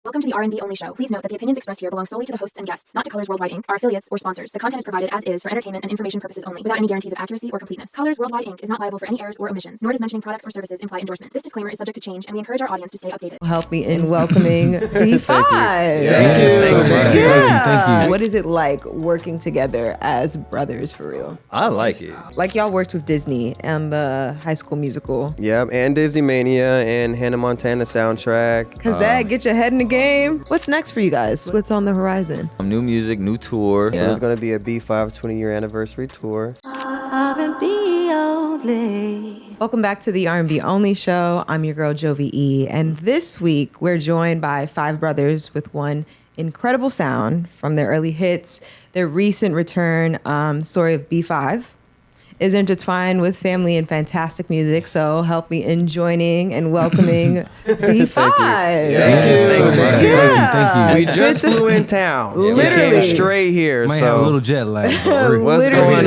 Welcome to the R&B Only show. Please note that the opinions expressed here belong solely to the hosts and guests, not to Colors Worldwide Inc., our affiliates, or sponsors. The content is provided as is for entertainment and information purposes only, without any guarantees of accuracy or completeness. Colors Worldwide Inc. is not liable for any errors or omissions, nor does mentioning products or services imply endorsement. This disclaimer is subject to change, and we encourage our audience to stay updated. Help me in welcoming B5. Thank you. Yeah. What is it like working together as brothers for real? I like it. Like y'all worked with Disney and the High School Musical. Yep, and Disney Mania and Hannah Montana soundtrack. Because that gets your head in the game. What's next for you guys? What's on the horizon? New music, new tour. So there's going to be a B5 20-year anniversary tour. R&B only. Welcome back to the R&B Only show. I'm your girl, Jovy E. And this week, we're joined by five brothers with one incredible sound from their early hits. Their recent return, story of B5, is intertwined with family and fantastic music. So help me in joining and welcoming B5. Thank you. We just flew in town. Literally. We came straight here. Might so have a little jet lag. What's going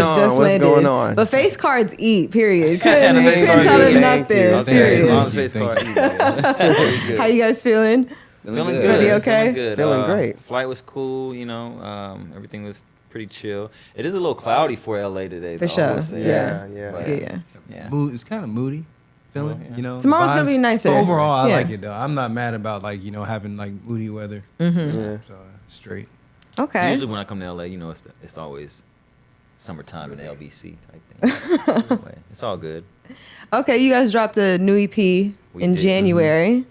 on? Just What's landed. going on? But face cards eat, period. Couldn't face tell cards them eat. nothing, Thank you. period. How you guys feeling? Feeling good. good. You okay? Feeling good. Feeling great. Flight was cool, everything was pretty chill. It is a little cloudy for LA today, For though, sure. I would say. Yeah. Yeah. Mood, it's kind of moody feeling, Tomorrow's gonna vibes. be nicer. But overall, I Yeah. like it though. I'm not mad about having moody weather. Yeah. So straight. Okay. Usually when I come to LA, it's always summertime in the LBC type thing. Anyway, it's all good. Okay, you guys dropped a new EP We in did. January.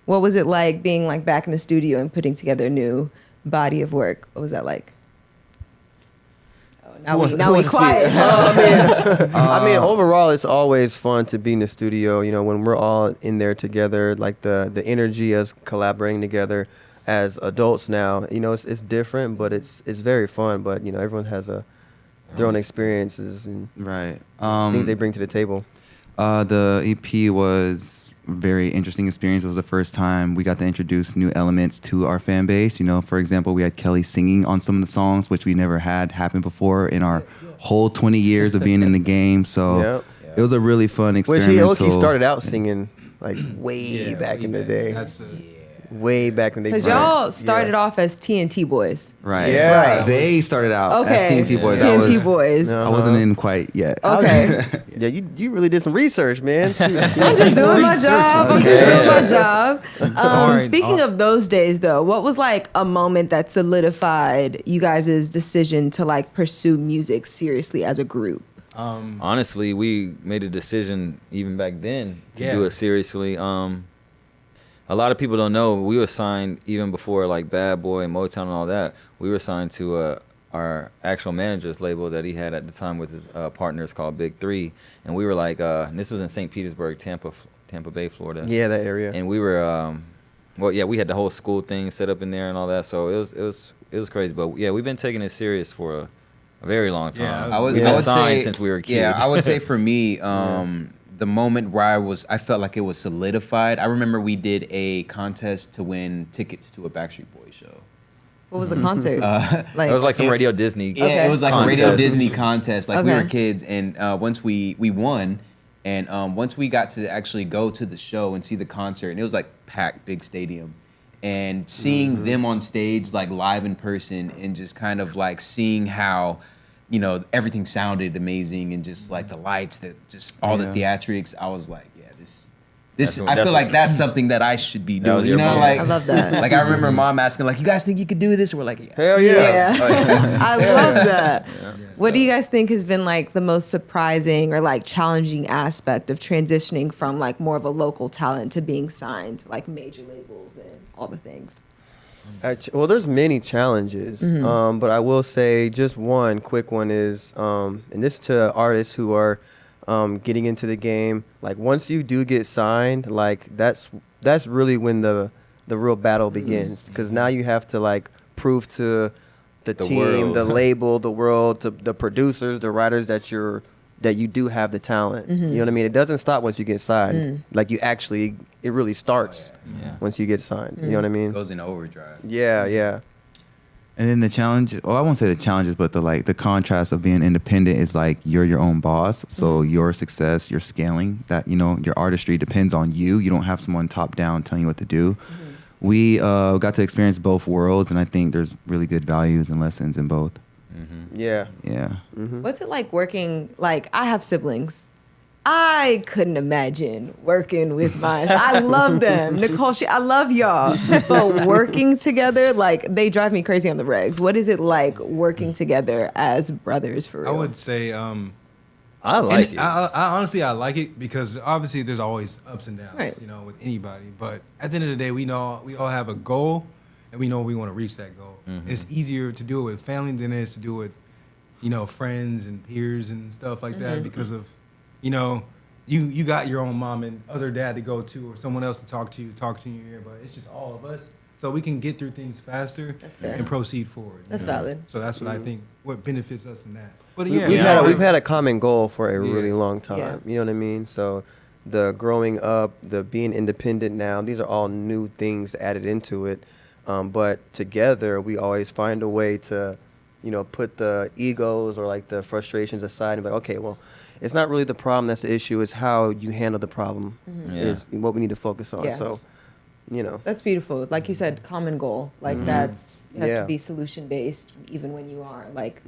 What was it like being back in the studio and putting together a new body of work? What was that like? Oh, now we quiet. I mean, overall, it's always fun to be in the studio. When we're all in there together, like the energy as collaborating together as adults now. It's different, but it's very fun. But everyone has their own experiences and Right. things they bring to the table. The EP was a very interesting experience. It was the first time we got to introduce new elements to our fan base. For example, we had Kelly singing on some of the songs, which we never had happen before in our whole 20 years of being in the game. So it was a really fun Which experimental. he started out singing way back in the day. That's Way back in the day. Because y'all started off as TNT boys. Right. Yeah. Right. They started out as TNT Boys. TNT boys. I wasn't in quite yet. Okay. Yeah, you really did some research, man. I'm just doing my job. I'm just doing my job. Alright. Speaking of those days, though, what was a moment that solidified you guys' decision to pursue music seriously as a group? Honestly, we made a decision even back then to Yeah. do it seriously. A lot of people don't know we were signed even before Bad Boy and Motown and all that. We were signed to our actual manager's label that he had at the time with his partners called Big Three, and we were and this was in St. Petersburg, Tampa Bay, Florida. Yeah, that area. And we were, we had the whole school thing set up in there and all that. So it was crazy. But yeah, we've been taking it serious for a very long time. Yeah, I would We've been say signed since we were kids. Yeah, I would say for me, the moment where I felt like it was solidified. I remember we did a contest to win tickets to a Backstreet Boys show. What was the concert? It was some Radio Disney. Yeah, it was like a contest. Radio Disney contest. We Okay. were kids, and once we won, and once we got to actually go to the show and see the concert, and it was packed, big stadium, and seeing them on stage live in person, and just kind of seeing how everything sounded amazing, and just the lights, that just all the theatrics. I was like, yeah, this. I feel like that's something that I should be That was doing. your moment. I love that. I remember mom asking, you guys think you could do this? We're like, yeah. Hell yeah. I love that. What do you guys think has been the most surprising or challenging aspect of transitioning from more of a local talent to being signed to major labels and all the things? Well, there's many challenges, but I will say just one quick one is, and this to artists who are getting into the game. Once you do get signed, that's really when the real battle begins, because now you have to prove to the team, world. the label, the world, to the producers, the writers that you do have the talent. You know what I mean? It doesn't stop once you get signed. It really starts once you get signed. You know what I mean? It goes in overdrive. Yeah. And then the challenge, I won't say the challenges, but the contrast of being independent is you're your own boss. So your success, your scaling, that, your artistry depends on you. You don't have someone top down telling you what to do. we got to experience both worlds, and I think there's really good values and lessons in both. Yeah. Yeah. What's it like working? Like, I have siblings. I couldn't imagine working with mine. I love them. Nicole, I love y'all. But working together, like, they drive me crazy on the regs. What is it like working together as brothers for real? I would say, I like it. I honestly, I like it because obviously there's always ups and downs, Right. you know, with anybody. But at the end of the day, we all have a goal, and we know we want to reach that goal. It's easier to do it with family than it is to do it with, you know, friends and peers and stuff like that because of, you know, you got your own mom and other dad to go to or someone else to talk to you in your ear, but it's just all of us. So we can get through things faster fair. and proceed forward. That's you know? valid. So that's what I think, what benefits us in that. But We've had a common goal for a really long time. Yeah. You know what I mean? So the growing up, the being independent now, these are all new things added into it. But together, we always find a way to, you know, put the egos or like the frustrations aside and be like, okay, well, it's not really the problem that's the issue. It's how you handle the problem is what we need to focus on. Yeah. So, you know. That's beautiful. Like you said, common goal. Like you have Yeah. to be solution based, even when you are like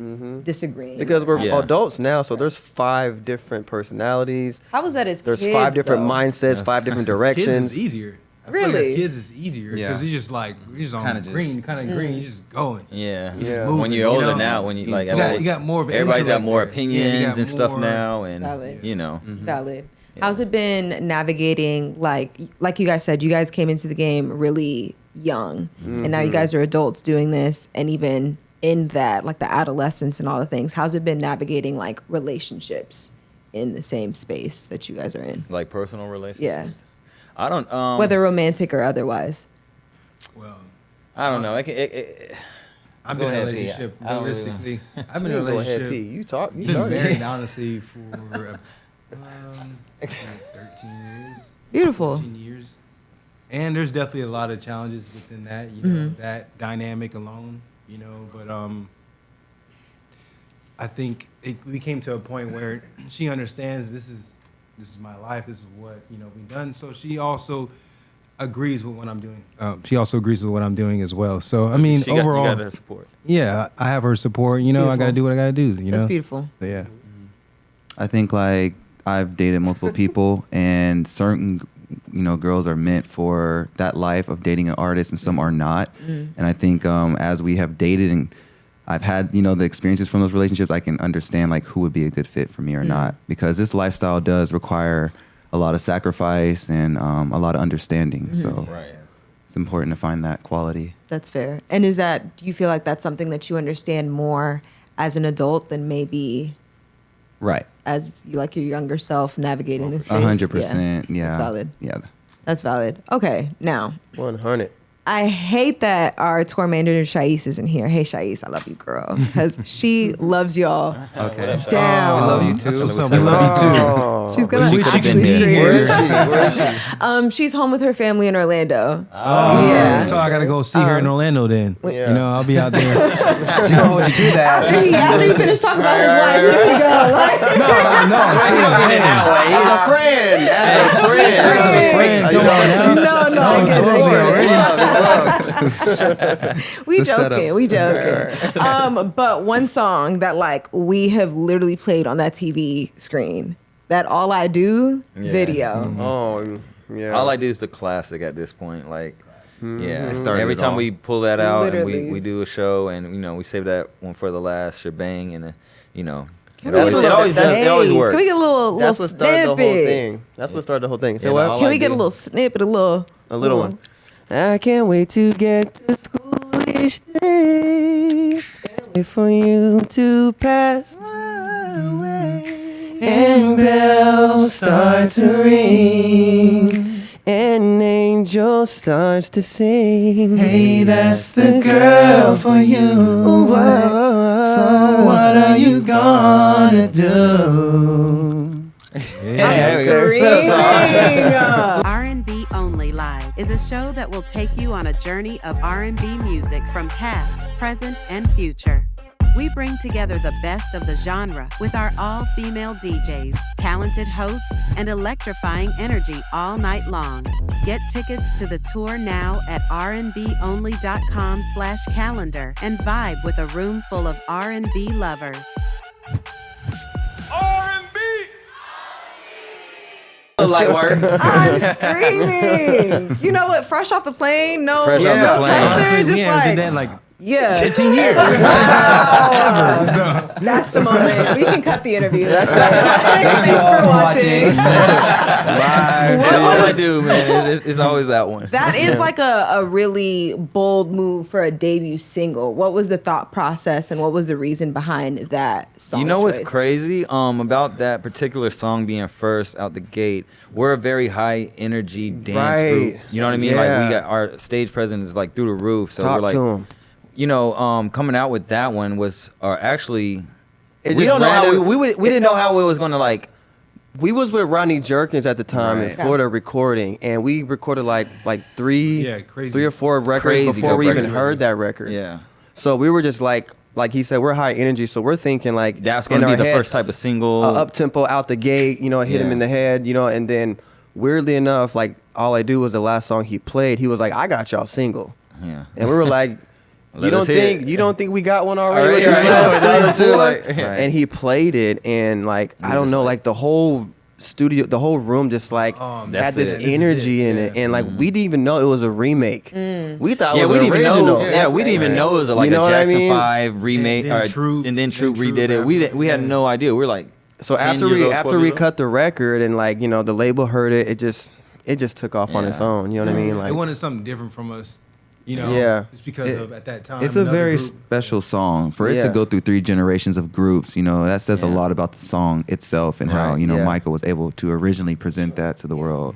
disagreeing. Because we're Yeah. adults now, so there's 5 different personalities. How was that as There's kids? 5 different though? mindsets, 5 different directions. Kids is easier. I feel like Really? as kids, it's easier because Yeah. you're just like you're just on Kinda just- green, kind of green. You're just going. Yeah. Yeah. When you're You older know? now, when you like, You got more of an everybody's got intellect more there. Yeah, you opinions got and stuff more- now, and Valid. you know, Valid. How's it been navigating, like you guys said, you guys came into the game really young, and now you guys are adults doing this, and even in that, like the adolescence and all the things, how's it been navigating like relationships in the same space that you guys are in? like personal relationships. Yeah. I don't. Whether romantic or otherwise. Well, I don't know. I've Go been in a ahead, P. relationship I don't really realistically. I've been in a Go ahead, relationship. P. You talk. You Been started. married honestly for 13 years. Beautiful. 14 years. And there's definitely a lot of challenges within that, you know, that dynamic alone, you know, but I think we came to a point where she understands this is my life, this is what, you know, we've done. So she also agrees with what I'm doing. She also agrees with what I'm doing as well. So, I mean, overall, you got her support. yeah, I have her support, you know, I got to do what I got to do, you know. That's beautiful. So, yeah. I think like I've dated multiple people, and certain, you know, girls are meant for that life of dating an artist, and some are not. And I think as we have dated and I've had, you know, the experiences from those relationships, I can understand like who would be a good fit for me or not, because this lifestyle does require a lot of sacrifice and a lot of understanding. So Right. it's important to find that quality. That's fair. And do you feel like that's something that you understand more as an adult than maybe Right. as like your younger self navigating this space? 100%. Yeah. That's valid. Yeah. That's valid. Okay, now 100. I hate that our tour manager Shais isn't here. Hey Shais, I love you, girl, because she loves y'all Okay. down. I love you That's too. what's up. We love you too. Oh. She's gonna Wish she could've actually been here. scream. Where is she? She's home with her family in Orlando. Oh, Yeah. So I got to go see her in Orlando then. Yeah. You know, I'll be out there. She gonna hold you to that. After he finished talking about his wife, here we go. Like, no, see her again. He's a friend. As a friend. As a friend, come on now. no, I get it. already. We The setup. joking, we joking. But one song that like we have literally played on that TV screen, that All I Do video. Oh, yeah. All I do is the classic at this point. Like, yeah. It started Every it time all. we pull that out Literally. and we do a show, and you know we save that one for the last shebang, and you know Can we get a it little always does. It always taste? works. Can we get a little That's what started the whole snippet? thing. That's what started the whole thing. Say Yeah, what? all Can I we get a do- little snippet, a little one. I can't wait to get to school each day. Can't wait for you to pass my way. And bells start to ring. And angel starts to sing. Hey, that's the girl for you. So what are you gonna do? screaming. R&B Only Live is a show that will take you on a journey of R&B music from past, present, and future. We bring together the best of the genre with our all-female DJs, talented hosts, and electrifying energy all night long. Get tickets to the tour now at rnbonly.com/calendar and vibe with a room full of R&B lovers. Light work. I'm screaming. You know what? Fresh off the plane, no, Fresh no off the plane. tester, Honestly, just we haven't like did that in like yeah. 15 years. Wow. That's the moment. We can cut the interview. That's it. Thanks for watching. That's all I do, man. It's always that one. That is like a really bold move for a debut single. What was the thought process and what was the reason behind that song? You know what's choice? crazy about that particular song being first out the gate? We're a very high energy dance group. You know what I mean? Like we got our stage presence is like through the roof. So Talk we're like, to 'em. you know, coming out with that one was, or actually, It we just don't know how random- we didn't know how it was gonna like. We was with Ronnie Jerkins at the time in Right. Florida recording, and we recorded like three or four records Crazy before dope we even records. heard that record. Yeah, So we were just like he said, we're high energy, so we're thinking like that's in gonna be our the head, first type of single. up tempo out the gate, you know, hit him Yeah. in the head, you know, and then weirdly enough, like All I Do was the last song he played. He was like, I got y'all single, Yeah. and we were like. Let us hear it. You don't think we got one already? Already, with right, these I know, last the other three, two, four? like, yeah. And he played it, and like I don't just know, like- like the whole studio, the whole room just like Oh, had that's this it. This is energy it, in yeah. it, and like we didn't even know it was a remake. We thought Yeah, it was we didn't even original. know. Yeah, we didn't even know it was like You know a what I Jackson mean? 5 remake, And then or Troop- and then Troop then Troop redid it. We had yeah. no idea. We were like, So 10 after years we old, 12 years old. cut the record, and like you know the label heard it, it just took off on Yeah. its own. You know what I mean? Like It wanted something different from us, you know. Yeah. Just because of at that time. It's a another very group- special song. For it to Yeah. go through 3 generations of groups, you know, that says a Yeah. lot about the song itself and how, Right, you know, yeah. Michael was able to originally present that to the world.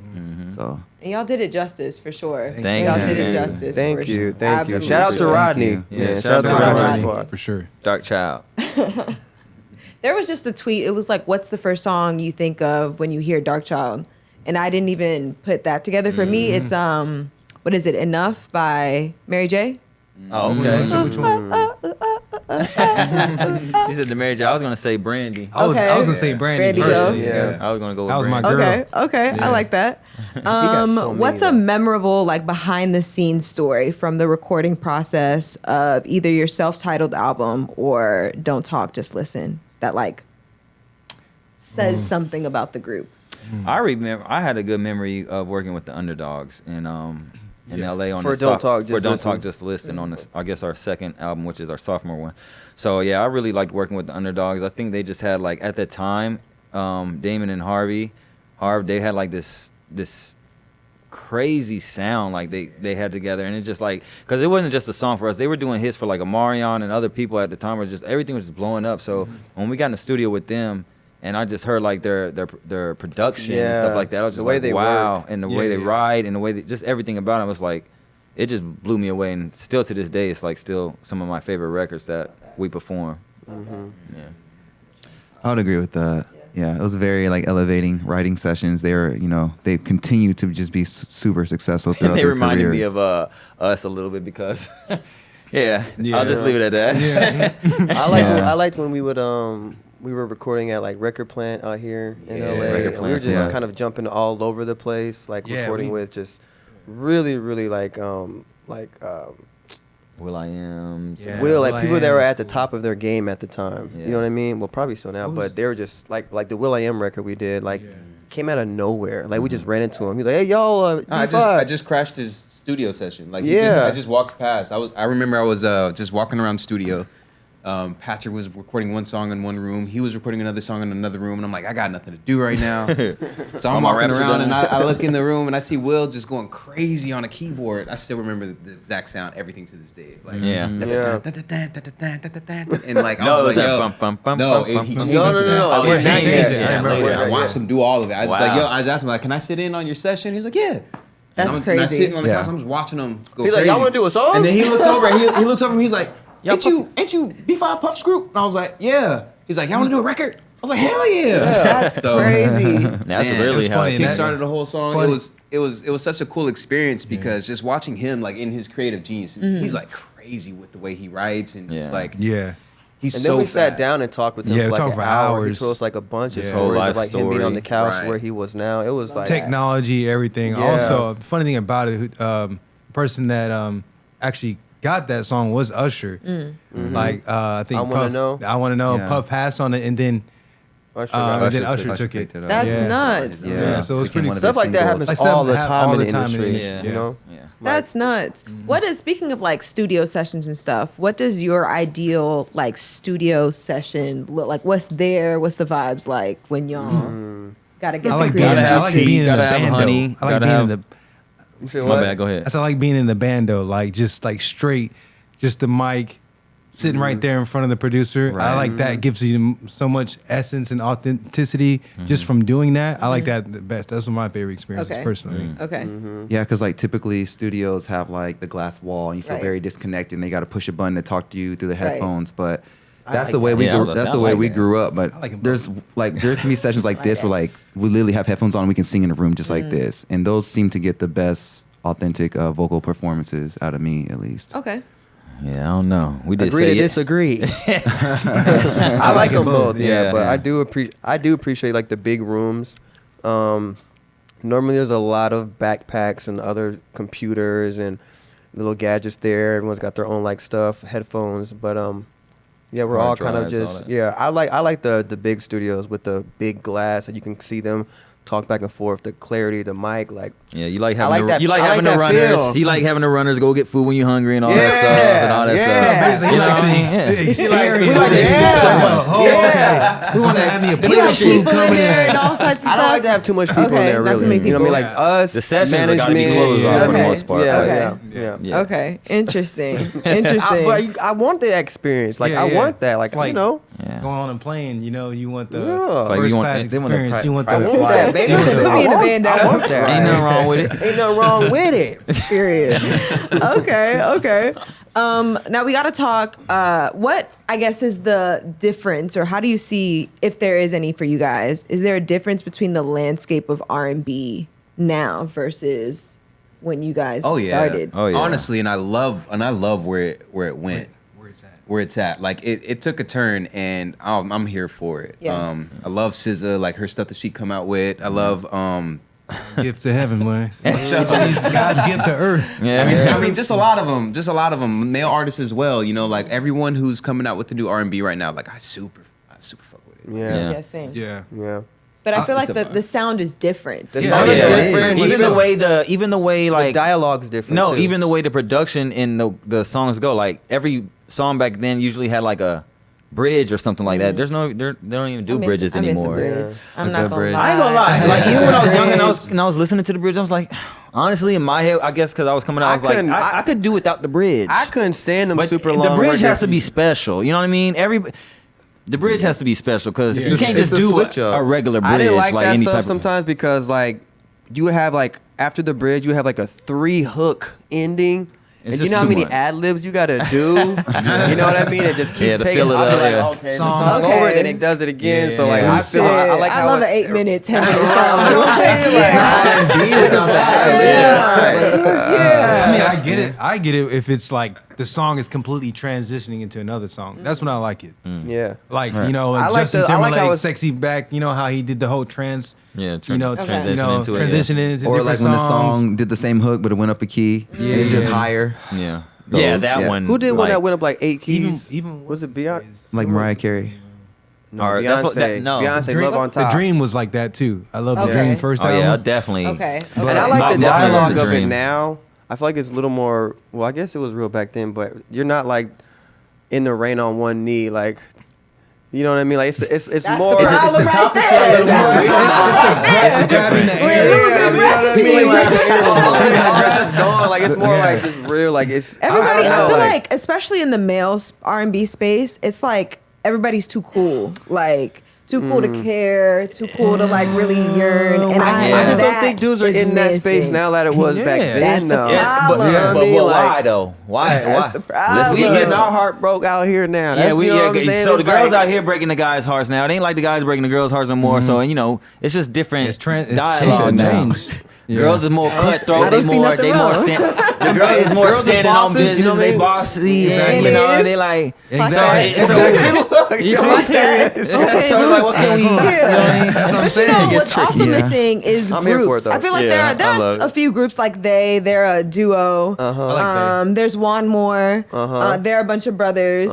So And y'all did it justice for sure. Thank y'all you. did it Thank you. justice. thank for you, sure. thank you. Absolutely. Shout out to Thank Rodney. you. Yeah, shout out to out to Rodney Rodney. Squad. for sure. Dark Child. There was just a tweet. It was like, "What's the first song you think of when you hear Dark Child?" And I didn't even put that together. For me, it's what is it? Enough by Mary J. Oh, okay. Which one? She said the Mary J. I was gonna say Brandy. I was Okay. gonna say Brandy. Brandy go. personally, Yeah. I was gonna go with That was my Brandy. girl. Okay, Yeah. I like that. got so What's many, a though. memorable like behind the scenes story from the recording process of either your self-titled album or Don't Talk, Just Listen that like says something about the group? I remember I had a good memory of working with the Underdogs in LA on For the Don't Talk, for Just Don't Listen. Talk Just Listen on the, I guess our second album, which is our sophomore one. So yeah, I really liked working with the Underdogs. I think they just had like at that time, Damon and Harv, they had like this crazy sound like they had together, and it just like, because it wasn't just a song for us, they were doing hits for like Omarion and other people at the time, where just everything was just blowing up. So when we got in the studio with them and I just heard like their production and Yeah, stuff like that, I was the just way like, they wow. work. And the Yeah, way they yeah. ride and the way just everything about it was like, it just blew me away. And still to this day, it's like still some of my favorite records that we perform. Yeah. I would agree with that. Yeah, it was very like elevating writing sessions. They were, you know, they continue to just be super successful throughout And they their reminded careers. me of us a little bit because, yeah, Yeah. I'll just leave it at that. Yeah. Yeah. I liked when we would we were recording at like Record Plant out here in Yeah, LA, Record and we were Plant's just yeah. kind of jumping all over the place, like Yeah, recording with just really like Will I Am. Yeah. Will, like Will.i.am people that were was at the cool. top of their game at the time. Yeah. You know what I mean? Well, probably still now, What was- but they were just like the Will.i.am record we did, like Yeah. came out of nowhere. Like we just ran into him. He's like, "Hey, y'all, I B5." just crashed his studio session. Like Yeah. I just walked past. I remember I was just walking around studio. Patrick was recording one song in one room. He was recording another song in another room, and I'm like, I got nothing to do right now. So All I'm my walking raps are around, done. and I look in the room, and I see Will just going crazy on a keyboard. I still remember the exact sound, everything to this day. Like, Yeah. Yeah. and like, No, I it was was like, that yo, bum, bum, bum, no, bum, he bum, changed No, it no, to no, that. no. Oh, It he was changed that, it. yeah, Yeah, I remember later. that, I watched yeah. him do all of it. I was just like, Wow. yo, I was asking him, like, can I sit in on your session? He's like, yeah. That's And crazy. I'm sitting on the Yeah. couch. I'm just watching him go He's like, crazy. "Y'all wanna do a song?" And then he looks over. He looks over and he's like, Y'all ain't you B5 Puff's group? And I was like, yeah. He's like, y'all want to do a record? I was like, hell yeah. That's So- crazy. That's Man, really it was how funny, it and that- Kickstarted the whole song. Funny. It was such a cool experience because just watching him like in his creative genius, he's like crazy with the way he writes and just Yeah. like Yeah. He's And so then we fast. sat down and talked with him Yeah, for we like talked an for hour. He hours. told us like a bunch of Yeah. stories Whole of like him being on the life couch story. where he was now. It was like Technology, everything. Yeah. Also, the funny thing about it, person that actually got that song was Usher. Like I think I Wanna Know. I Want to Know. Yeah. Puff passed on it, and then Usher got and then it. Usher took it. up. That's Yeah. nuts. Yeah, so it's Became pretty one of Stuff their like that singles. happens Like all the something time all in the the time in the industry. industry, You know, Yeah. That's nuts. What is, speaking of like studio sessions and stuff, what does your ideal like studio session look like? What's there? What's the vibes like when y'all gotta get I the like being, creative I like tea, being in the gotta have bando. honey, I like gotta being have- in the. You say My what? bad. Go ahead. I like being in the bando, like just like straight, just the mic sitting right there in front of the producer. I Right. like that. It gives you so much essence and authenticity just from doing that. I like that the best. That's one of my favorite experiences Okay. personally. Okay. Yeah, because like typically studios have like the glass wall, and you feel Right. very disconnected. And they got to push a button to talk to you through the Right. headphones. But I that's like the way that. we Yeah, grew. I That's the like way that. we grew up. But I like 'em there's like there can be sessions like this where like we literally have headphones on, and we can sing in a room just like this, and those seem to get the best authentic vocal performances out of me, at least. Okay. Yeah, I don't know. We did Agree say to it. disagree. I like them both. Yeah, but Yeah. I do appreciate like the big rooms. Normally there's a lot of backpacks and other computers and little gadgets there. Everyone's got their own like stuff, headphones, but yeah, we're all Hard kind of drives, all just that. I like the big studios with the big glass and you can see them talk back and forth, the clarity, the mic, like Yeah, you like having like that- you like I like having the that runners. feel. You like having the runners go get food when you're hungry and all that Yeah, stuff and all that yeah. stuff. Basically, he You know likes what I mean? to Yeah. experience we like it. to experience Oh, okay. We want to have me a You plate have of food people in coming there in. and all types of I stuff. don't like to have too much people Okay, in there, not really. too many You know what I mean? people. Like us, The sessions management, gotta be closed off for the Okay. most part. Yeah, Okay. yeah. Yeah. Okay. Interesting. Interesting. But I want the experience. Like Yeah, I yeah. want that. Like, It's like- you know, Yeah. Going on a plane, you know, you want the Yeah. Like, first you want- class they want the experience. You want I the want that, baby. Put me in the bando. I want that. Ain't nothing wrong with it. Ain't nothing wrong with it. Period. Okay, okay. Now we got to talk. What I guess is the difference, or how do you see, if there is any for you guys? Is there a difference between the landscape of R&B now versus when you guys started? Oh, yeah. Honestly, and I love where it went. where it's at. Where it's at. Like it took a turn, and I'm here for it. Yeah. I love SZA, like her stuff that she come out with. I love Gift to heaven, man. She's God's gift to earth. Yeah. I mean, just a lot of them, male artists as well. You know, like everyone who's coming out with the new R&B right now. Like I super fuck with it. Yeah. Yeah, same. Yeah. Yeah. But I feel like It's a the sound is different. The Yeah. sound is Yeah. different. Even the way the like dialogue's different. no, too. even the way the production in the songs go. Like every song back then usually had like a bridge or something like that. There's no, they don't even do bridges I miss a anymore. bridge. I'm A not good gonna bridge. lie. I ain't gonna lie. Like even when I was young Bridge. and I was listening to the bridge, I was like, honestly, in my head, I guess because I was coming out, I was like, couldn't- I could do without the bridge. I couldn't stand them but super the long. bridge has records. to be special. You know what I mean? The bridge has to be special because you can't It's just the do switch a up. regular bridge I didn't like that any stuff type sometimes because like you have like after the bridge you have like a 3-hook ending. It's And you just know how too many much. ad libs you gotta do? You know what I mean? And just keep Yeah, to taking. fill it I'll be up, like, yeah. okay, the Songs. song's Okay. over, then it does it again. Yeah, so like yeah. I feel I like how love an it's- 8-minute, 10-minute song. You know what I'm saying? Like, R&B is not that. I mean, I get it if it's like the song is completely transitioning into another song. That's when I like it. Yeah. Like, you know, I like like Justin the- I like how Timberlake, it's- Sexy Back, you know, how he did the whole transition into it. transitioning into Or different like when the songs. song did the same hook, but it went up a key. Yeah. It's just higher. Yeah. Those, Yeah, that yeah. one. Who did one like, that went up like 8 keys? Even was it Beyonce? Like Mariah Carey. No, Or Beyonce. that's what that- no. Beyonce, Dream, Love on Top. The Dream was like that too. I love the Okay. Dream first Oh album. yeah, definitely. Okay. And I like the Definitely dialogue the of it Dream. now. I feel like it's a little more. Well, I guess it was real back then, but you're not like in the rain on one knee, like. You know what I mean? Like it's That's more. the problem right there. That's the problem right there. We're losing recipes. All that's gone. Like it's more like just real. Like it's Everybody, don't I know, feel like, especially in the males R&B space, it's like everybody's too cool. Like too cool to care, too cool to like really yearn. And I just don't that think dudes are is in that missing. space now that it was back Yeah. That's then. the though. Yeah, problem. You know what I but mean? why Like, though? Why? That's the problem. Let's we get getting our heart broke out here now. Yeah, That's, we you know what I'm saying? so the It's girls like- out here breaking the guys' hearts now. It ain't like the guys breaking the girls' hearts no more. So you know, it's just different It's dialogue now. changed. Girls is more cutthroat. I don't They see more. nothing They more wrong. The girls is more girls are standing on bosses, business. you know what I They mean? bossy. Exactly. You know, It they is. like. Exactly. You see? Okay, So it's like, what can we? You know what I mean? That's what I'm But you saying. know It gets what's also tricky. Yeah. missing is I'm here for it, groups. though. I feel like Yeah, I there's love a it. few groups like they're a duo. I like that. There's one more. They're a bunch of brothers.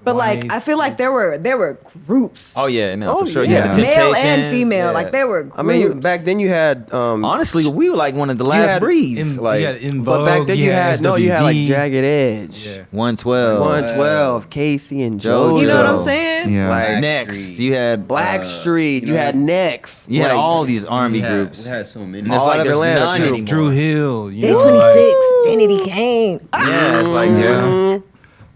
But like Nice. I feel like there were groups. Oh yeah, no, for sure. yeah. Yeah, the Male and Temptations, female, yeah. like they were groups. I mean, back then you had Honestly, we were like one of the last had breeds. Like in but back Vogue, then you had like SWV. Jagged Edge, Yeah. 112. 112, Casey and Jojo. Jojo. You know what I'm Jojo. saying? Yeah. Like Next, you had Blackstreet, you had Next, You had like, all these R&B We had- groups. We had so many. And it's all like out of there's Atlanta, none too. anymore. Drew Hill. You Day know, 26, Danity Kane. Yeah, it's like yeah.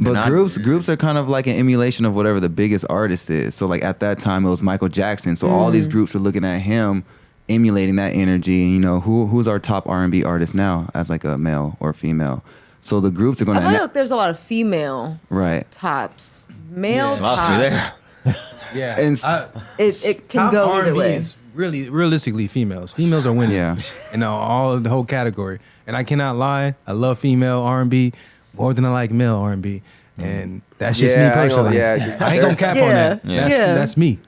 But And groups are kind of like an emulation of whatever the biggest artist is. So like at that time it was Michael Jackson. So all these groups were looking at him, emulating that energy. And you know who's our top R&B artist now as like a male or female. So the groups are going I feel to like there's a lot of female right. tops. Male Lost tops. me there. yeah. And It can top go R&B either way. is really, realistically, females. Females are winning. Yeah. In all of the whole category. And I cannot lie. I love female R&B more than I like male R&B. And that's just Yeah, me I ain't gonna- personally. yeah. I ain't gonna cap on Yeah. that. Yeah. That's me.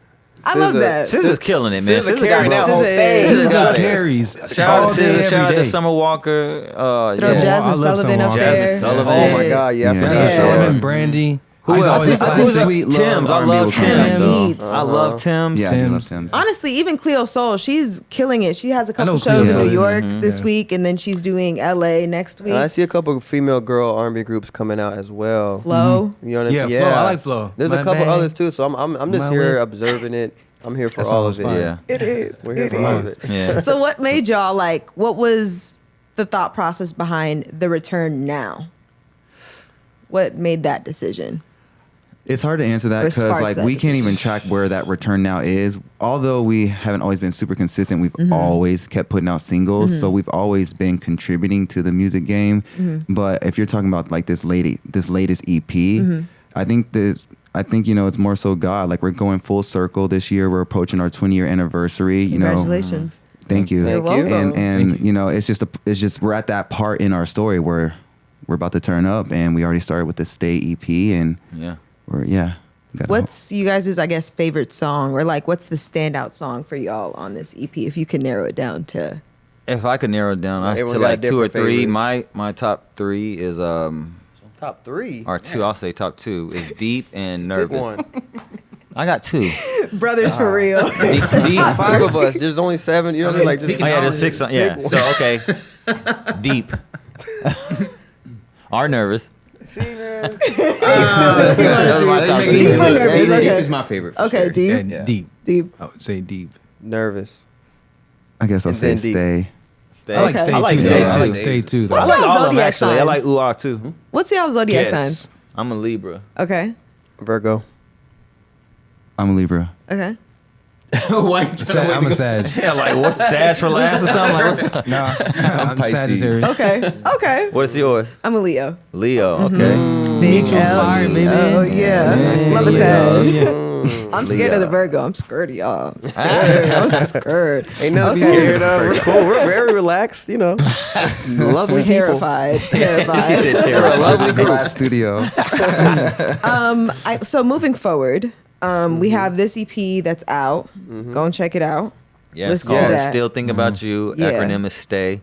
I love SZA. that. SZA's killing it, man. SZA SZA carrying got that whole SZA thing. is- SZA got it. carries. Shout out all to day, SZA. Shout out every to day. Summer Walker. Throw Yeah. Jasmine I love Sullivan Summer up Walker. there. Jasmine Sullivan. Oh my Shit. God, yeah, I Yeah. forgot Jasmine Yeah. Sullivan, Brandy. Who She's else? always I think classic. Sweet Love Tim's. I R&B love will come Tim's. next, though. Beats. I love Tim's. Yeah, I Tim's. love Tim's. Honestly, even Cleo Soul, she's killing it. She has a couple know shows in Cleo. New York Mhm. this Yeah. week, and then she's doing LA next week. And I see a couple of female girl R&B groups coming out as well. Flo. You know what I mean? Yeah, Flo. I like Flo. There's My a couple bad. others too, so I'm just My here way. observing it. I'm here for That all of song's it. fire. Yeah. It is. We're here for all of it. Yeah. So what made y'all like? What was the thought process behind the return now? What made that decision? It's hard to answer that Or because sparks like that we can't decision. even track where that return now is. Although we haven't always been super consistent, we've always kept putting out singles, so we've always been contributing to the music game. But if you're talking about like this latest EP, I think you know it's more so God. Like we're going full circle this year. We're approaching our 20-year anniversary. You know, Congratulations. thank you. You're welcome. And you know, it's just we're at that part in our story where we're about to turn up, and we already started with the Stay EP, and Yeah. we're got What's you guys' I guess favorite song, or like what's the standout song for y'all on this EP? If you can narrow it down to. If I could narrow it down Everyone to got a like two or different three, favorite. my top three is Top three. or two. I'll say top two is Deep and Pick Nervous. one. I got two. Brothers for real. Deep, Deep. Five of us. There's only seven. You know what I mean? Like just Oh yeah, there's six. Yeah. Pick one. So okay, Deep. Are Nervous. See, man. Those are my top Deep two. or Nervous? Deep Okay. is my favorite. For Okay, sure. Deep. And Yeah. deep. Deep. I would say deep. Nervous. I guess I'll And say then Deep. Stay. Stay. I like Okay. Stay I like too. Stay though. I like too. Stay too. though. I What's like y'all all of them zodiac actually. I signs? like Ooh too. What's y'all zodiac Yes. signs? I'm a Libra. Okay. Virgo. I'm a Libra. Okay. Why you trying to I'm a Sag. Yeah, like what's Sag for last or something? Like, what's, Nah, I'm Pisces. Sagittarius. Okay. Okay. what's yours? I'm a Leo. Leo. Okay. Big Mutual L. fire, baby. Oh yeah. Yeah. Love a Yeah. Sag. Yeah. I'm scared of the Virgo. I'm scared of y'all. I'm scared. Ain't nothing Okay. scared of. We're cool. We're very relaxed. You know. Lovely people. Terrified. Terrified. Lovely glass studio. So moving forward, we have this EP that's out. Go and check it out. Yeah, Listen it's to called that. Still Think About You. Yeah. Acronym is STAY.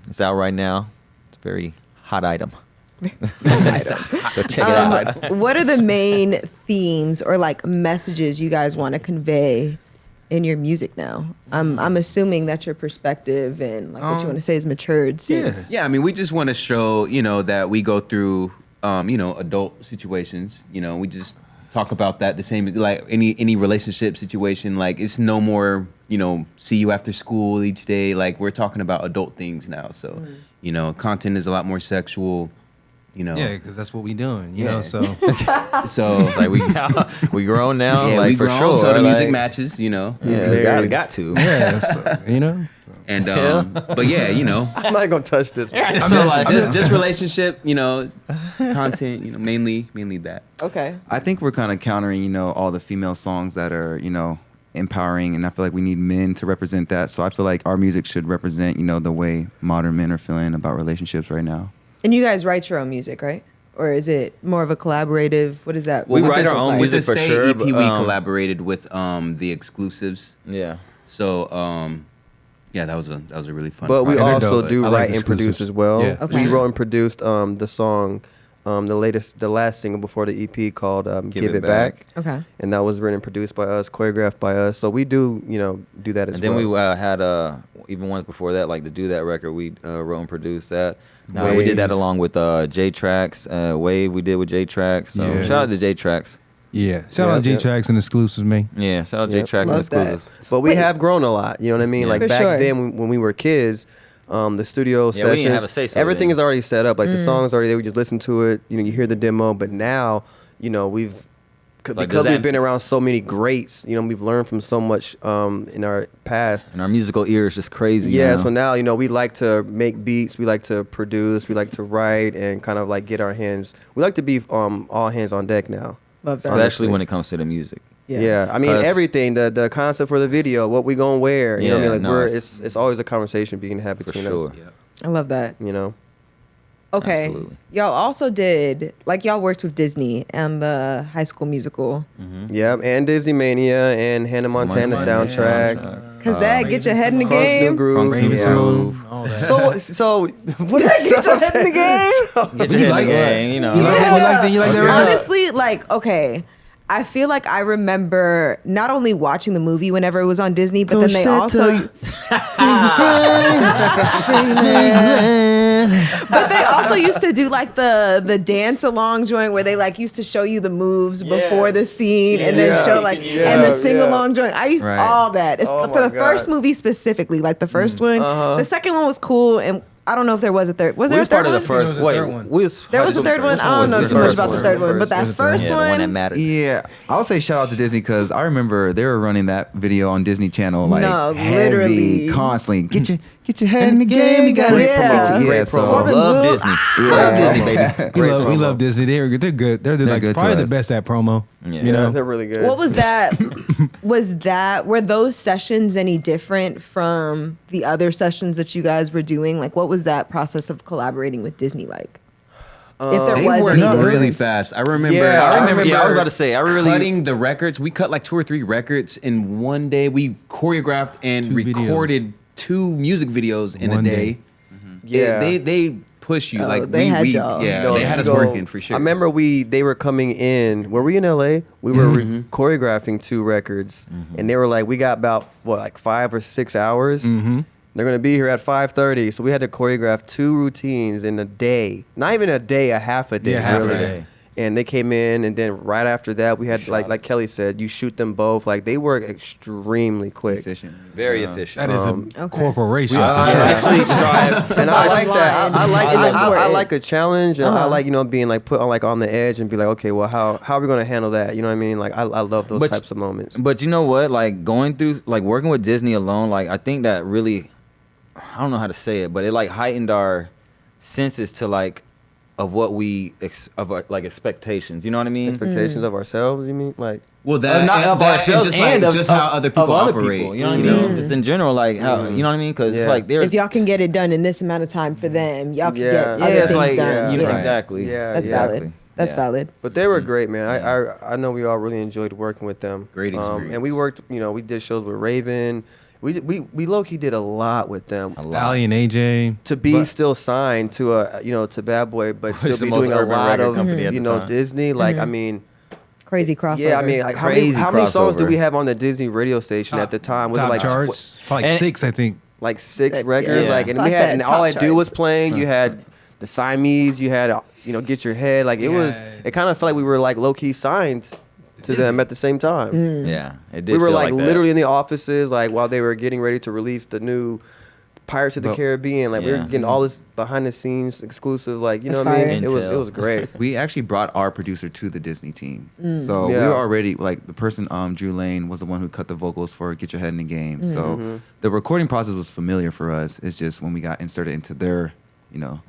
It's out right now. It's a very hot item. Go check it out. What are the main themes or like messages you guys want to convey in your music now? I'm assuming that your perspective and like what you want to say is matured since. Yeah, I mean, we just want to show, you know, that we go through, you know, adult situations. You know, we just talk about that the same, like any relationship situation. Like it's no more, you know, see you after school each day. Like we're talking about adult things now. So, you know, content is a lot more sexual. You know, Yeah, because that's what we doing. You Yeah. know, so so Like we grown now. yeah, like we for grown, sure. so the music like, matches. You know, Yeah, got to. yeah, so, you know. and but yeah, you know, I'm not gonna touch this. just relationship. You know, content. You know, mainly that. Okay. I think we're kind of countering, you know, all the female songs that are, you know, empowering, and I feel like we need men to represent that. So I feel like our music should represent, the way modern men are feeling about relationships right now. And you guys write your own music, right? Or is it more of a collaborative? What is that? We What's write this our own like? With the music for Stay sure, EP, but, we collaborated with the exclusives. Yeah. So yeah, that was a really fun. But we project. also dope. do I like write and exclusives. produce as well. Yeah. Okay. We wrote and produced the song, the last single before the EP called "Give It Back," Okay. and that was written and produced by us, choreographed by us. So we do do that as And well. then we had even ones before that, like to do that record, we wrote and produced that. Now we did that along with J Tracks, Wave. We did with J Tracks. So Yeah. shout out to J Tracks. Yeah. Shout out J Tracks and exclusives, man. Yeah, shout out J Yep. Tracks and Love that. exclusives. But we Wait. have grown a lot. You know what I mean? Yeah. Like For back sure. then when we were kids, the studio Yeah, we sessions, didn't have a say-so everything then. is already set up. Like the song's already there. We just listen to it. You hear the demo. But now, we've Like, because does we've that- been around so many greats. We've learned from so much in our past. And our musical ear is just crazy. Yeah, now. so now, we like to make beats, we like to produce, we like to write and kind of like get our hands. We like to be all hands on deck now. Love that. especially when it comes to the music. Yeah, I mean 'Cause- everything, the concept for the video, what we gonna wear, you know what I Yeah, mean? Like no, it's always a conversation being had between sure. us. Yeah. I love that. Okay. Absolutely. Y'all also did, y'all worked with Disney and the High School Musical. Yeah, and Disney Mania and Hannah Montana soundtrack. Because that get your head in the Crunk's New game. Groove. Crunk's New Yeah. Groove. All that. So what is Get your head in the game. Get your head in the game, You like that? You like that? Honestly, okay. I feel like I remember not only watching the movie whenever it was on Disney, but then they also but they also used to do like the dance along joint where they used to show you the moves before the scene and then Yeah. show and the sing along joint. I used Right. all that. It's Oh for the my first God. movie specifically, like the first one. The second one was cool, and I don't know if there was a third. Was We there a was part third of the one? first. There was a Wait, third one. we was. There was a third one. I don't know too much about the third one, but that first Yeah, the one that one. mattered. Yeah, I'll say shout out to Disney because I remember they were running that video on Disney Channel No, heavy, literally. constantly. Get your head in the game. You got Great it. promo. Yeah, Great so promo. Corbin Love Blue. Disney. Yeah. Love Disney, baby. We Great love promo. Disney. They're good. They're like good to probably the us. best at promo. Yeah. You know, They're really good. What was that? Were those sessions any different from the other sessions that you guys were doing? What was that process of collaborating with Disney like? If there They was worked any up really difference. fast. I remember. Yeah, I remember- yeah, I was about to say, I really- cutting the records. We cut like 2 or 3 records in one day. We choreographed and 2 videos. recorded 2 music videos in One a day. day. Yeah. They push you Oh, like they had y'all. yeah, No, they had us so working for sure. I remember they were coming in. Were we in LA? We were choreographing 2 records, and they were like, we got about 5 or 6 hours. They're gonna be here at 5:30, so we had to choreograph 2 routines in a day. Not even a day, a half a day. Yeah, half a really. day. And they came in, and then right after that, we had like Kelly said, you shoot them both. They work extremely quick. Efficient. Very efficient. that is a corporation. I for sure. actually strive, and I like that. I like Is I important. like a challenge, and I like being put on the edge and be like, okay, well, how are we gonna handle that? You know what I mean? I love those But- types of moments. But you know what? Going through, working with Disney alone, I think that really, I don't know how to say it, but it heightened our senses to of what we of our, expectations. You know what I mean? Expectations of ourselves, you mean? well, that Not of that ourselves and and just how other people of other operate. people, you know what I mean? Just in general, how you know what I mean? Because Yeah. it's they're If y'all can get it done in this amount of time for them, y'all can Yeah. get Yeah, other it's things done. you know Yeah. exactly. Yeah, That's yeah. valid. That's Yeah. valid. But they were great, man. I know we all really enjoyed working with them. Great experience. And we worked, we did shows with Raven. We low key did a lot with them. Dally and AJ. To be still signed to to Bad Boy, but still It's the be most doing a urban lot record of company at the time. Disney. I mean, Crazy crossover. yeah, I mean, Crazy how many songs did crossover. we have on the Disney radio station at the time? Was it Top like charts. Probably And- 6, I think. 6 Yeah. records? Yeah. And Fuck we had, that, and top all I do charts. was playing. You had the Siamese. You had Get Your Head. It was. Yeah. It kind of felt like we were low key signed to them at the same time. Yeah, it did. We were feel that. literally in the offices while they were getting ready to release the new Pirates of the But- Caribbean. We were Yeah. getting all this behind the scenes exclusive. You That's know what I fire. mean? It Intel. was great. We actually brought our producer to the Disney team. So we Yeah. were already the person, Drew Lane, was the one who cut the vocals for Get Your Head in the Game. So the recording process was familiar for us. It's just when we got inserted into their,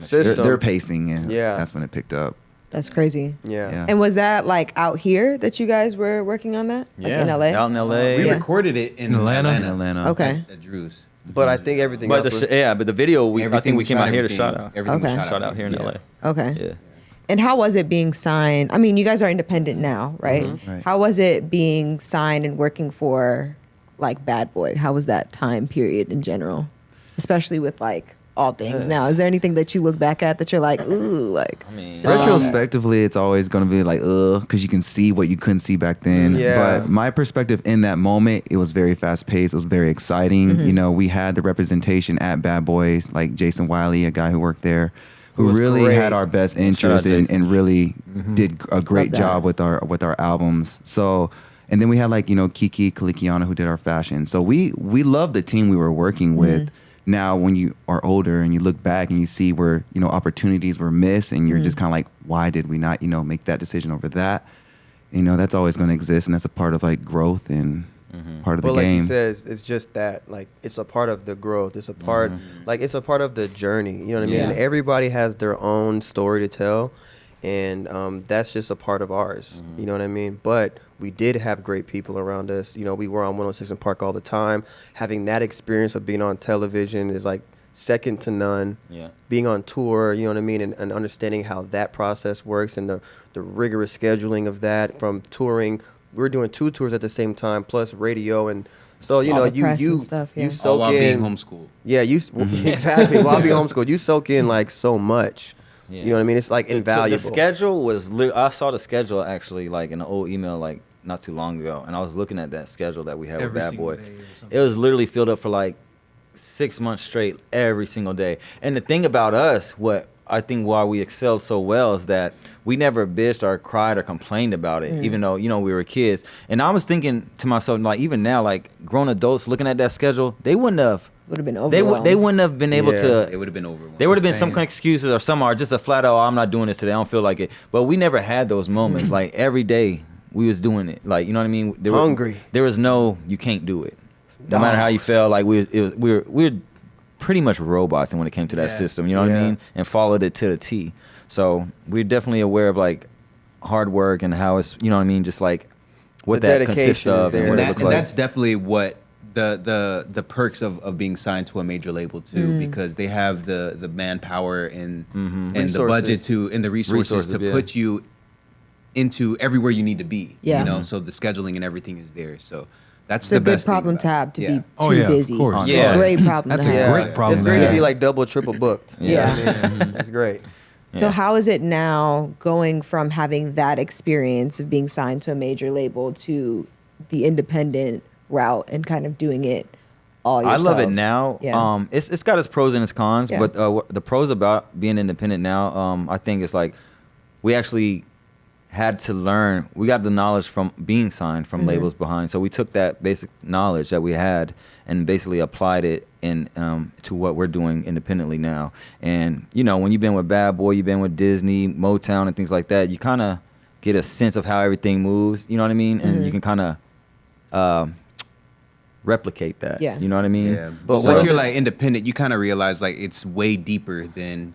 System. their pacing, and Yeah. that's when it picked up. That's crazy. Yeah. And was that like out here that you guys were working on that? Like in LA? Out in LA. We Yeah. recorded it in Atlanta? Atlanta. In Atlanta. Okay. At Drew's. But I think everything But else was, but the video, I Everything think we came shot out here to everything- shout out. Everything was Okay. Shout out here in LA. Okay. Yeah. And how was it being signed? I mean, you guys are independent now, right? Right. How was it being signed and working for like Bad Boy? How was that time period in general? Especially with like all things now. Is there anything that you look back at that you're like, ooh, like, I mean, Retrospectively, it's always going to be like, because you can see what you couldn't see back then. Yeah. But my perspective in that moment, it was very fast paced. It was very exciting. You know, we had the representation at Bad Boys, like Jason Wiley, a guy who worked there, who was really great. had our best out interest Jason. and really did a great that. job with our albums. So, and then we had like, Kiki Kalikiana who did our fashion. So we loved the team we were working with. Now, when you are older and you look back and you see where, opportunities were missed and you're just kind of like, why did we not, make that decision over that? That's always going to exist. And that's a part of like growth and part of the but like game. you said, it's just that, like, it's a part of the growth. It's a part, like, it's a part of the journey. You know what I mean? Yeah. And everybody has their own story to tell. And that's just a part of ours. You know what I mean? But we did have great people around us. We were on 106 in Park all the time. Having that experience of being on television is like second to none. Yeah. Being on tour, you know what I mean? And understanding how that process works and the rigorous scheduling of that from touring. We were doing 2 tours at the same time, plus radio. And so, All the press and stuff, yeah. you All soak while in. being homeschooled. Yeah, exactly. While being homeschooled, you soak in like so much. Yeah. You know what I mean? It's like invaluable. The schedule was. I saw the schedule actually like in an old email like not too long ago, and I was looking at that schedule that we had Every with Bad single Boy. day or something. It was literally filled up for like 6 months straight, every single day. And the thing about us, what I think why we excelled so well is that we never bitched or cried or complained about it, even though we were kids. And I was thinking to myself, like even now, like grown adults looking at that schedule, they wouldn't have. would have been They overwhelmed? wouldn't have been able Yeah. to. It would have been overwhelmed. There would have been some Same. excuses or some are just a flat out, I'm not doing this today. I don't feel like it. But we never had those moments. Like every day we was doing it. Like, you know what I mean? Hungry. There was no, you can't do it. No matter how you felt, like we were pretty much robots when it came to that Yeah. system. You know what I Yeah. mean? And followed it to the T. So we're definitely aware of like hard work and how it's, you know what I mean? Just like what The that consists dedication is of there. and what And, it that, looks and like. that's definitely what the perks of being signed to a major label too, because they have the manpower and the budget Resources. and the resources to yeah. put you into everywhere you need to be. Yeah. So the scheduling and everything is there. So that's It's the a good best thing problem about to it. have to Yeah. be too Oh, yeah, of busy. course. It's Yeah. a great problem That's to a have. great problem. It's great to have. be like double, triple booked. Yeah. It's great. So Yeah. how is it now going from having that experience of being signed to a major label to the independent route and kind of doing it all I yourself? love it now. Yeah. It's got its pros and its cons, Yeah. but the pros about being independent now, I think it's like we actually had to learn. We got the knowledge from being signed from labels behind, so we took that basic knowledge that we had and basically applied it in to what we're doing independently now. And when you've been with Bad Boy, you've been with Disney, Motown, and things like that, you kind of get a sense of how everything moves. You know what I mean? And you can kind of replicate that. Yeah. You know what I mean? Yeah, But but what- once you're like independent, you kind of realize like it's way deeper than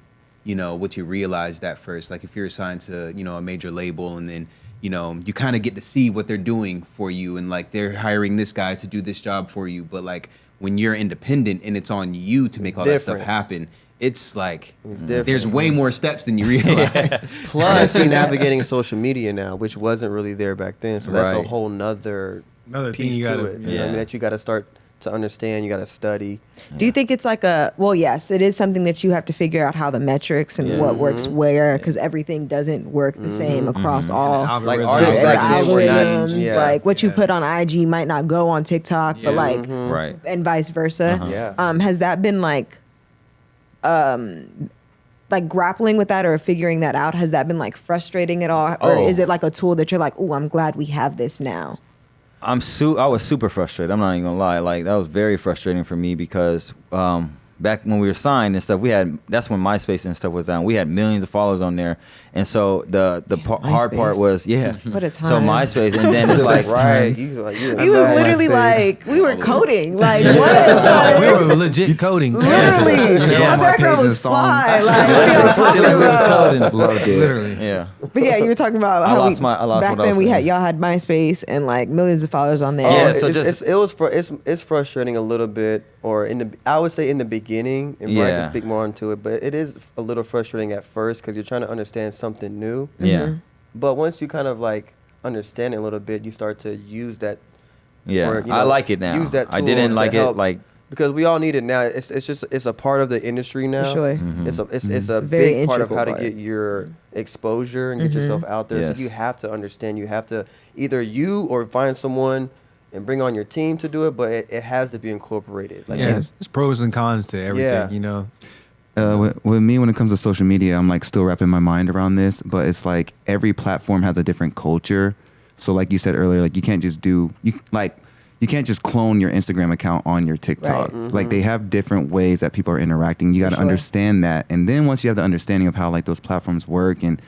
what you realized at first. Like if you're assigned to a major label, and then you kind of get to see what they're doing for you, and like they're hiring this guy to do this job for you. But like when you're independent and it's on you to make all that stuff Different. happen, it's like different. there's way more steps than you realize. Plus, you're navigating social media now, which wasn't really there back then. So that's a Right. whole nother Another thing piece you to gotta- it. You know what I Yeah. mean? That you got to start to understand. You got to study. Do you think it's like well, yes, it is something that you have to figure out how the metrics and Yes. what works where, because everything doesn't work the same across all. Like Algorithms. artists the back then were not. algorithms, Yeah. like what you put on IG might not go on TikTok, but Yeah. like, Right. and vice versa. Yeah. Has that been like grappling with that or figuring that out? Has that been like frustrating at all, or Oh. is it like a tool that you're like, oh, I'm glad we have this now? I was super frustrated. I'm not even gonna lie. Like that was very frustrating for me because back when we were signed and stuff, that's when MySpace and stuff was down. We had millions of followers on there, and so the hard part MySpace. was What a So time. MySpace, and then it's like right. He was literally like, we were coding, like what? We were legit coding. Literally, Yeah. my My background page was and song. fly. Like, what are you talking about? Literally. Yeah. Yeah. But yeah, you were talking about I how lost what I back was then saying. y'all had MySpace and like millions of followers on there. Oh, Yeah, so it's frustrating a little bit, or I would say in the beginning, and Brian Yeah. can speak more into it, but it is a little frustrating at first because you're trying to understand something new. Yeah. But once you kind of like understand it a little bit, you start to use that. Yeah. For, I like it now. Use that I tool didn't to like it help, like. because we all need it now. It's a part of the industry now. For sure. Mm-hmm. It's a very big part of integral how to part. get your exposure and get yourself out there. Yes. So you have to understand. You have to either you or find someone and bring on your team to do it, but it has to be incorporated. Like Yeah, there's pros and cons to everything, Yeah. you know. With me, when it comes to social media, I'm like still wrapping my mind around this, but it's like every platform has a different culture. So like you said earlier, like you can't just you can't just clone your Instagram account on your TikTok. Right. Like they have different ways that people are interacting. You got to sure. understand that, and then once you have the understanding of how like those platforms work and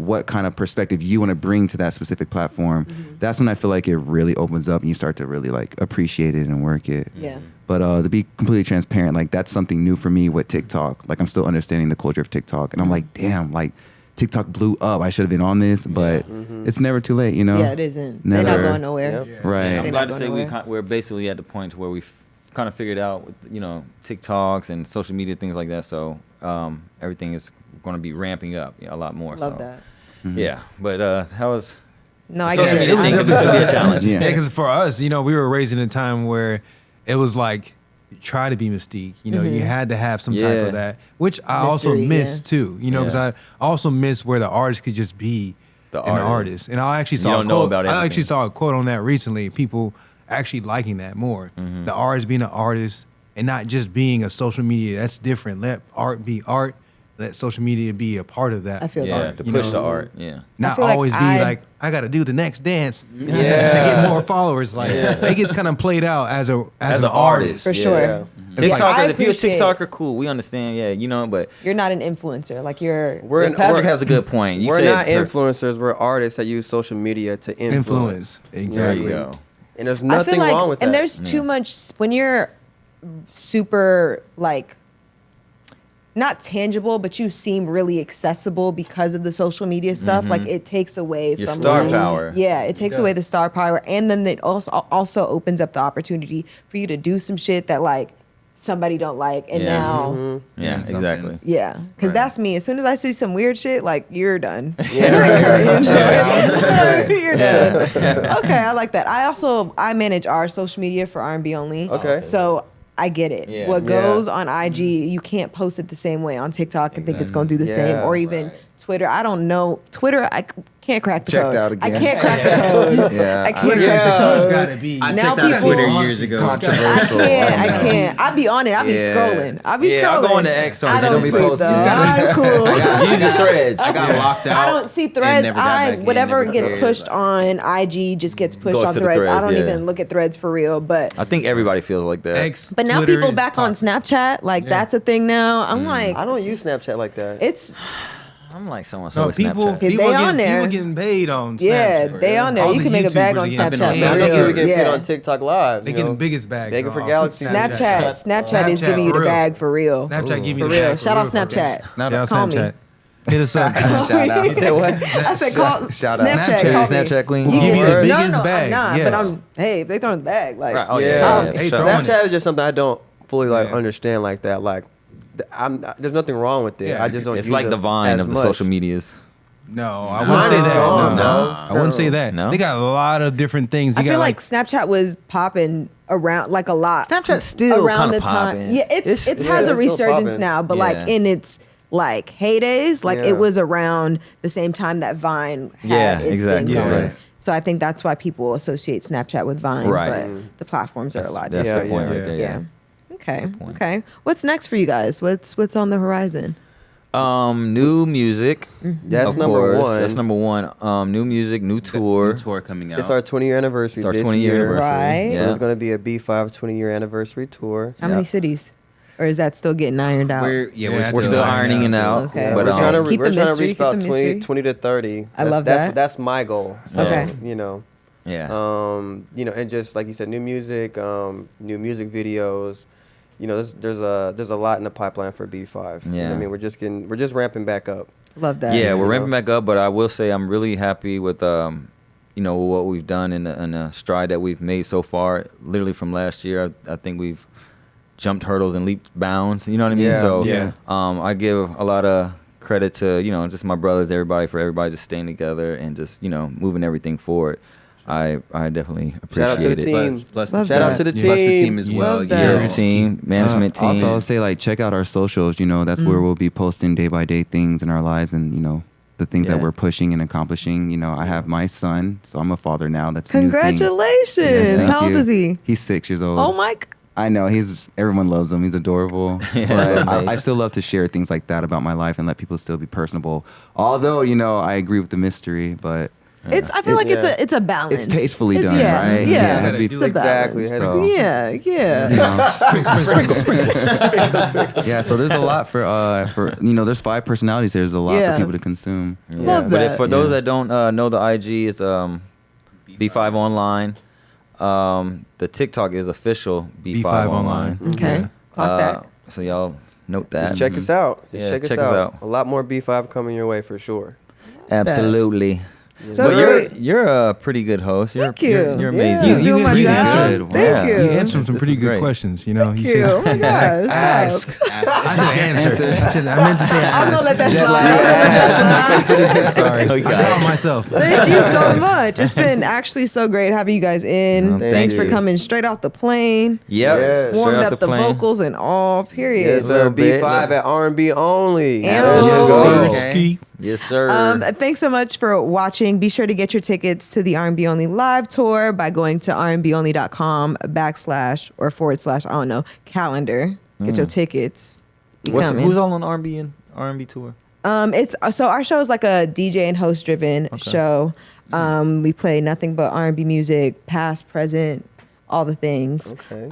what kind of perspective you want to bring to that specific platform, that's when I feel like it really opens up and you start to really like appreciate it and work it. Yeah. But to be completely transparent, like that's something new for me with TikTok. Like I'm still understanding the culture of TikTok, and I'm like, damn, like TikTok blew up. I should have been on this, but it's never too late, you know? Yeah, it isn't. They're not Never. going nowhere. Yep. Right. They're I'm not glad to going say nowhere. we're basically at the point where we've kind of figured out, TikToks and social media, things like that. So everything is going to be ramping up a lot more. Love so. that. Yeah, but how was No, I social get media it. thing could still be a challenge. Yeah. Yeah, because for us, we were raised in a time where it was like, try to be mystique. You had to have some type Yeah. of that, which I also Mystery, miss yeah. too. Because Yeah. I also miss where the artist could just be The an artist. artist. And I actually You saw don't a know quote. about I actually everything. saw a quote on that recently. People actually liking that more. The artist being an artist and not just being a social media. That's different. Let art be art. Let social media be a part of that. I feel Yeah, that. to You push know? the art. Yeah. Not feel like always be like, I got to do the next dance. Yeah. To get more followers. Like it gets kind of played out as an artist. For yeah. sure. Yeah. It's like, I TikTokers, if you're a appreciate- TikToker, cool. We understand. Yeah, but You're not an influencer. Like you're. Patrick has a good point. You We're said not perfect. influencers. We're artists that use social media to influence. There Exactly. you go. And there's I nothing feel like, wrong with that. and there's too much when you're super like not tangible, but you seem really accessible because of the social media stuff. Like it takes away Your from star like- power. Yeah, it takes away the star power, and then it also opens up the opportunity for you to do some shit that like somebody don't like, and Yeah. now. Yeah, something. exactly. Yeah, because that's me. As soon as I see some weird shit, like you're done. You're done. Okay, I like that. I manage our social media for R&B only. Okay. So I get it. Yeah. What Yeah. goes on IG, you can't post it the same way on TikTok and think it's gonna do the same, Yeah. or even Twitter. I don't know. Twitter, I can't crack the Checked code. out I again. can't crack the code. Yeah. I can't Yeah. crack the code. Gotta be. I Now checked out people- Twitter years ago. I can't. I be on it. I be Yeah. scrolling. I be Yeah, scrolling. I'll go into X on I it. don't Don't be tweet though. posting. I'm cool. Use your threads. I got locked out. I don't see and threads. never got back in, Whatever never gets cared. pushed on IG just gets pushed Goes on to the threads. I threads, don't yeah. even look at threads for real. But I think everybody feels like that. X, but now Twitter people is back on toxic. Snapchat. Like that's a thing now. I'm like, I don't use Snapchat like that. it's I'm like someone No, with people, Snapchat. They people, on there. people getting paid on yeah, Snapchat. they on there. All You the can make a bag YouTubers on are getting Snapchat. paid. for I real. think we get paid Yeah. on TikTok Live. They you getting know? biggest bags. Begging for on Galaxy. Snapchat is giving you the for real. bag for real. Snapchat give you For the real. bag Shout out real. Snapchat. Shout out Call me. Snapchat. Hit us up. Shout out. You said what? I said call Shout out. Snapchat. Snapchat. Call me. Snapchat queen. We'll give you the No, biggest no, bag. I'm not. Yes. But hey, if they throwing the bag, like Right. Oh Yeah. yeah. They yeah. throwing Snapchat it. is just something I don't fully like Yeah. understand like that. Like, there's nothing wrong with it. Yeah. I just don't. It's use like it the Vine as of the much. social medias. No, I wouldn't say that. No, No, I wouldn't say that. No? They got a lot of different things. You I got feel like Snapchat was popping around like a lot. Snapchat's still around kinda the time. popping. Yeah, it it's has a still resurgence popping. now, but Yeah. like in its like heydays, like Yeah. it was around the same time that Vine had Yeah, its exactly. thing going. Yeah. So I think that's why people associate Snapchat with Vine, Right. but the platforms are a lot That's different. the point Yeah, right there. Yeah. Okay. point. Okay. What's next for you guys? What's on the horizon? New music. That's of number course. one. That's number one. New music, new tour. New tour coming out. It's our 20-year anniversary It's our this 20-year year. anniversary. Right. So Yeah. it's going to be a B5 20-year anniversary tour. How Yeah. many cities? Or is that still getting ironed out? We're We're still ironing it out. Okay. But we're trying to Keep we're the trying to mystery, reach keep the about mystery. 20 to 30. I love that. That's my goal. So, Okay. you know, yeah. and just like you said, new music, new music videos. You know, there's a lot in the pipeline for B5. You know what Yeah. I mean, we're just ramping back up. Love that. Yeah, we're you ramping know. back up, but I will say I'm really happy with what we've done and the stride that we've made so far. Literally from last year, I think we've jumped hurdles and leaped bounds. You know what I mean? Yeah, So yeah. I give a lot of credit to just my brothers, everybody just staying together and just moving everything forward. I definitely appreciate Shout out to the it. team. Plus Love Shout out that. to the team. Plus the team as well. Love Yeah. that. Your team, management team. Also, I'll say like check out our socials. That's where we'll be posting day by day things in our lives and the things that Yeah. we're pushing and accomplishing. I have my son, so I'm a father now. That's a new thing. Congratulations. Yes, thank How old you. is he? He's 6 years old. Oh my. I know everyone loves him. He's adorable. But I still love to share things like that about my life and let people still be personable. Although, I agree with the mystery, but I feel like it's a balance. it's tastefully done, yeah, right? Yeah. it has to be It's a Exactly. balance. So, Yeah. yeah, so there's a lot for there's 5 personalities. There's a lot Yeah. for people to consume. Love But that. for those that don't know, the IG is B5 Online. The TikTok is official B5 Online. Okay. Yeah. Clock that. So y'all note that. Just check us out. Just Yeah, check us out. A lot more B5 coming your way for sure. Absolutely. So but great. you're a pretty good host. Thank you. You're Yeah. amazing. You doing my You job? answered- Thank Yeah. you. You answered some This pretty is good great. questions. Thank you. Oh my gosh. Ask. Stop. I said answer. I meant to say I'm ask. gonna let that Jet slide. lag. I'm gonna let that slide. Sorry. Oh, I you got caught it. myself. Thank you so much. It's been actually so great having you guys in. Thank Thanks for you. coming straight off the plane. Yep. Yes. Straight Warmed off up the plane. vocals and all. Period. Yes, sir. little bit. B5 at R&B only. And Let's Yes, go. sir. Ski. Yes, sir. Thanks so much for watching. Be sure to get your tickets to the R&B Only live tour by going to rnbonly.com// I don't know, calendar. Get your tickets. Be coming. Who's all on R&B and R&B tour? It's so our show is like a DJ and host driven show. We play nothing but R&B music, past, present, all the things. Okay.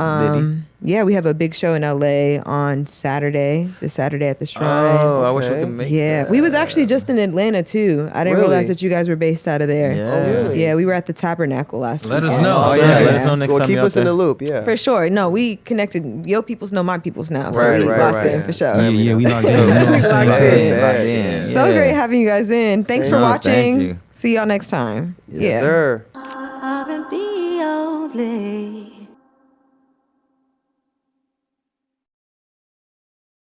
Yeah, we have a big show in LA on Saturday. This Saturday at the Shrine. Oh, I wish we Okay. could make Yeah, that. we was actually just in Atlanta too. I didn't Really? realize that you guys were based out of there. Yeah. Oh, really? Yeah, we were at the Tabernacle last week. Let us know. Oh, So, yeah. yeah. Let us know next Well, time keep you're out us in there. the loop. Yeah. For sure. No, we connected. Your peoples know my peoples now. So Right, we right, locked right. in for sure. Yeah, we locked in. You know what I'm saying? Locked in. Locked in. So Yeah. great having you guys in. Thanks for No, watching. thank you. See y'all next time. Yes, sir. R&B only.